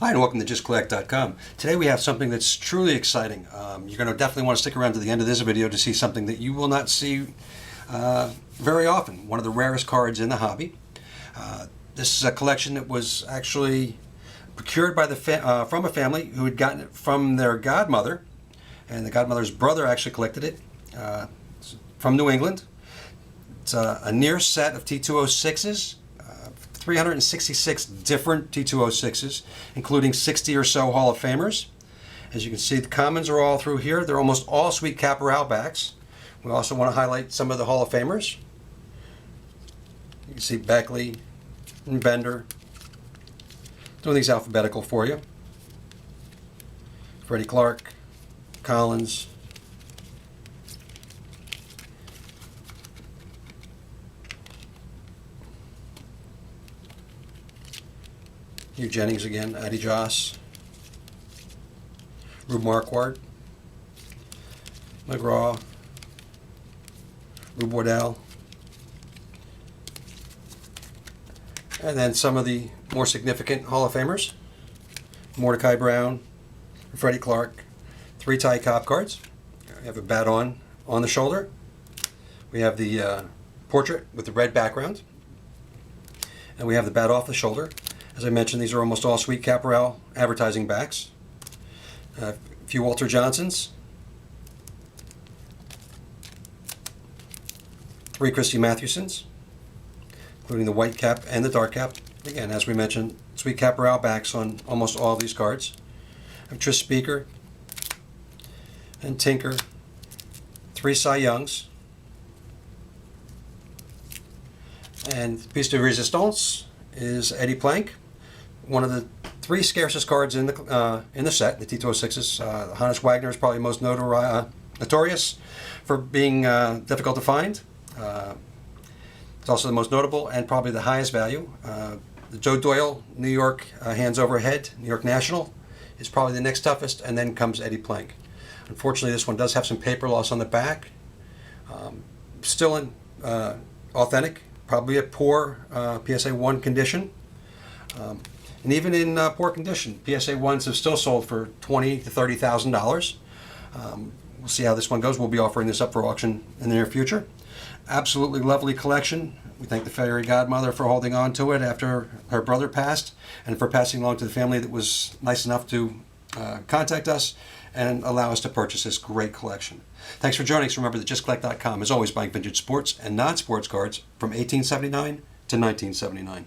Hi, and welcome to JustCollect.com. Today we have something that's truly exciting. You're going to definitely want to stick around to the end of this video to see something that you will not see very often. One of the rarest cards in the hobby. This is a collection that was actually procured by from a family who had gotten it from their godmother, and the godmother's brother actually collected it from New England. It's a near set of T206s. 366 different T206s, including 60 or so Hall of Famers. As you can see, the commons are all through here. They're almost all sweet Caporal backs. We also want to highlight some of the Hall of Famers. You can see Beckley and Bender. Doing these alphabetical for you. Freddie Clark, Collins, Hugh Jennings again, Addie Joss, Rube Marquardt, McGraw, Rube Waddell, and then some of the more significant Hall of Famers: Mordecai Brown, Freddie Clark, 3 tie Cobb cards. We have a bat on the shoulder. We have the portrait with the red background, and we have the bat off the shoulder. As I mentioned, these are almost all sweet Caporal advertising backs. A few Walter Johnsons, 3 Christy Mathewsons, including the white cap and the dark cap. Again, as we mentioned, sweet Caporal backs on almost all of these cards. I have Tris Speaker and Tinker, 3 Cy Youngs, and piece de resistance is Eddie Plank, one of the 3 scarcest cards in the set, the T206s. Hannes Wagner is probably most notorious for being difficult to find. It's also the most notable and probably the highest value. The Joe Doyle New York Hands Over Head, New York National, is probably the next toughest, and then comes Eddie Plank. Unfortunately, this one does have some paper loss on the back. Still in authentic, probably a poor PSA 1 condition. And even in poor condition, PSA 1s have still sold for $20,000 to $30,000. We'll see how this one goes. We'll be offering this up for auction in the near future. Absolutely lovely collection. We thank the fairy godmother for holding on to it after her brother passed, and for passing along to the family that was nice enough to contact us and allow us to purchase this great collection. Thanks for joining us. Remember that JustCollect.com is always buying vintage sports and non-sports cards from 1879 to 1979.